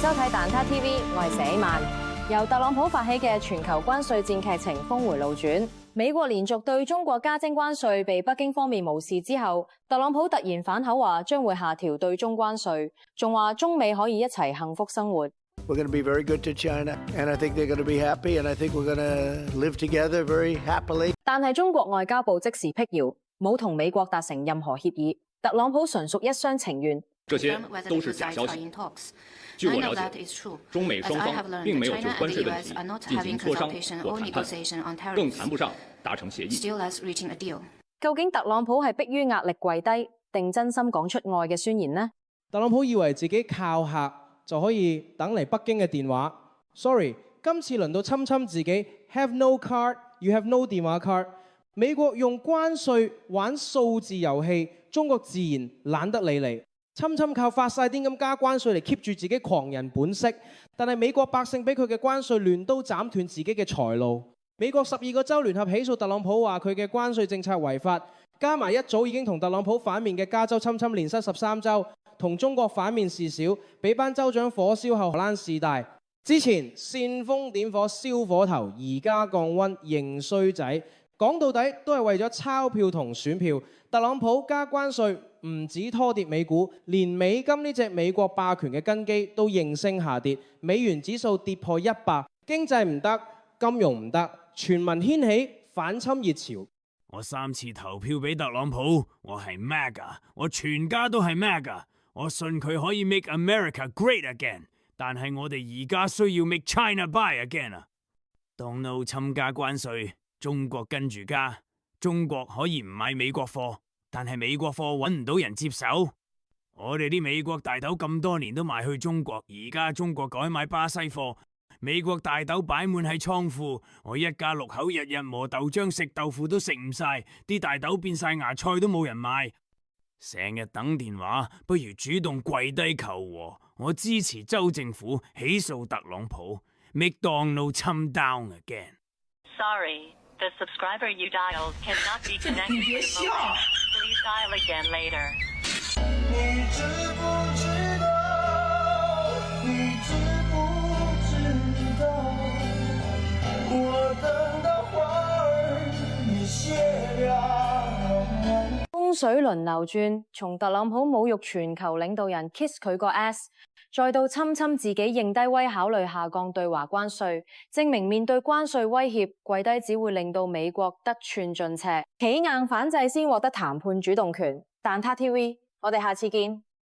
收睇蛋撻 TV，我係謝曼。由特朗普發起嘅全球關稅戰劇情峰回路轉，美國連續對中國加徵關稅被北京方面無視之後，特朗普突然反口話將會下調對中關稅，仲話中美可以一齊幸福生活。We're going to be very good to China, and I think they're going to be happy, and I think we're going to live together very happily. 但係中國外交部即時辟謠，冇同美國達成任何協議，特朗普純屬一廂情願。這些都是假消息。據我了解，中美雙方並沒有就關稅問題進行磋商或談判，更談不上達成協議。究竟特朗普係迫於壓力跪低，定真心講出愛嘅宣言呢？特朗普以為自己靠客就可以等嚟北京嘅電話。Sorry， 今次輪到侵自己 ，Have no card， you have no 電話 card。美國用關稅玩數字遊戲，中國自然懶得理你。侵靠發晒癲咁加關稅嚟 keep 住自己狂人本色，但係美國百姓俾佢嘅關稅亂刀斬斷自己嘅財路。美國12個州聯合起訴特朗普話佢嘅關稅政策違法，加埋一早已經同特朗普反面嘅加州侵連失13州，同中國反面事小，俾班州長火燒後荷蘭事大。之前煽風點火燒火頭，而家降溫認衰仔，講到底都係為咗鈔票同選票。特朗普加關稅唔止拖跌美股，連美金呢隻美國霸權嘅根基都應聲下跌，美元指數跌破100，經濟唔得，金融唔得，全民掀起反侵熱潮。我3次投票俾特朗普，我係 MAGA， 我全家都係 MAGA， 我信佢可以 make America great again， 但係我哋而家需要 make China buy again 啊。Donald Trump加關稅，中國跟住加，中國可以唔買美國貨。但係美國貨揾唔到人接手，我哋啲美國大豆咁多年都賣去中國，而家中國改買巴西貨，美國大豆擺滿喺倉庫，我一家6口日日磨豆漿食豆腐都食唔晒，啲大豆變晒芽菜都冇人買，成日等電話，不如主動跪低求和，我支持州政府起訴特朗普 ，make Donald Trump down again。Sorry。The subscriber you dialed cannot be connected to the moment. Please dial again later. 你知不知道？你知不知道？我等的花兒也謝了。風水輪流轉，從特朗普侮辱全球領導人 kiss 佢個 ass， 再到侵自己認低威考慮下降對華關稅，證明面對關稅威脅，跪低只會令到美國得寸進尺，企硬反制先獲得談判主動權。蛋撻 TV，我哋下次見。